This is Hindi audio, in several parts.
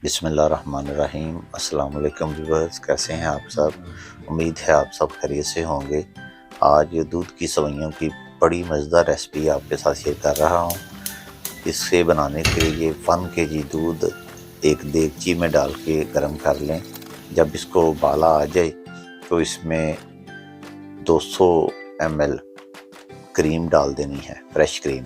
बिस्मिल्लाहिर्रहमानिर्रहीम। अस्सलाम वालेकुम व्यूअर्स, कैसे हैं आप सब? उम्मीद है आप सब खैरियत से होंगे। आज दूध की सवैयों की बड़ी मज़ेदार रेसिपी आपके साथ शेयर कर रहा हूं। इससे बनाने के लिए 1 kg दूध एक देगची में डाल के गर्म कर लें। जब इसको उबाला आ जाए तो इसमें 200 ml क्रीम डाल देनी है, फ्रेश क्रीम।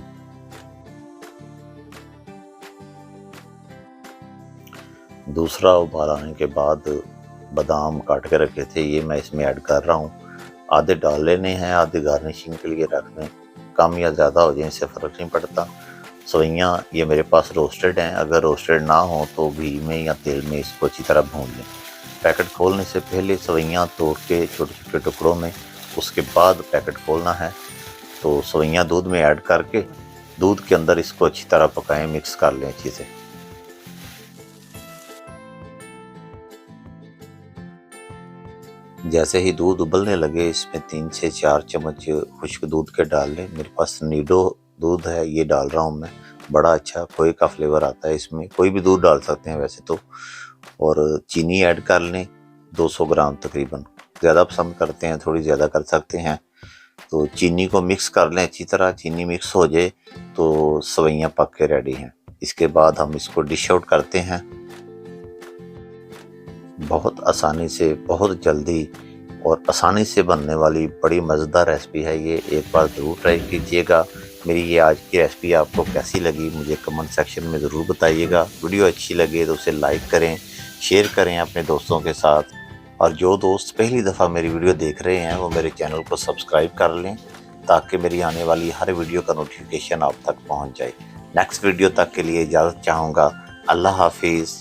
दूसरा उबाल आने के बाद बादाम काट के रखे थे, ये मैं इसमें ऐड कर रहा हूँ। आधे डाल लेने हैं, आधे गार्निशिंग के लिए रख दें। कम या ज़्यादा हो जाए इससे फ़र्क नहीं पड़ता। सवैयाँ ये मेरे पास रोस्टेड हैं, अगर रोस्टेड ना हो तो घी में या तेल में इसको अच्छी तरह भून लें। पैकेट खोलने से पहले सवैयाँ तोड़ के छोटे छोटे टुकड़ों में, उसके बाद पैकेट खोलना है। तो सवैयाँ दूध में ऐड करके दूध के अंदर इसको अच्छी तरह पकाएं, मिक्स कर लें अच्छी से। जैसे ही दूध उबलने लगे इसमें 3 से 4 चम्मच खुश्क दूध के डाल लें। मेरे पास नीडो दूध है, ये डाल रहा हूँ मैं। बड़ा अच्छा खोए का फ्लेवर आता है इसमें, कोई भी दूध डाल सकते हैं वैसे तो। और चीनी ऐड कर लें 200 ग्राम तकरीबन। ज़्यादा पसंद करते हैं थोड़ी ज़्यादा कर सकते हैं। तो चीनी को मिक्स कर लें अच्छी तरह। चीनी मिक्स हो जाए तो सवैयाँ पक के रेडी हैं। इसके बाद हम इसको डिश आउट करते हैं। बहुत आसानी से, बहुत जल्दी और आसानी से बनने वाली बड़ी मज़ेदार रेसिपी है ये। एक बार ज़रूर ट्राई कीजिएगा। मेरी ये आज की रेसिपी आपको कैसी लगी मुझे कमेंट सेक्शन में ज़रूर बताइएगा। वीडियो अच्छी लगे तो उसे लाइक करें, शेयर करें अपने दोस्तों के साथ। और जो दोस्त पहली दफ़ा मेरी वीडियो देख रहे हैं वो मेरे चैनल को सब्सक्राइब कर लें, ताकि मेरी आने वाली हर वीडियो का नोटिफिकेशन आप तक पहुँच जाए। नेक्स्ट वीडियो तक के लिए इजाज़त चाहूँगा। अल्लाह हाफिज़।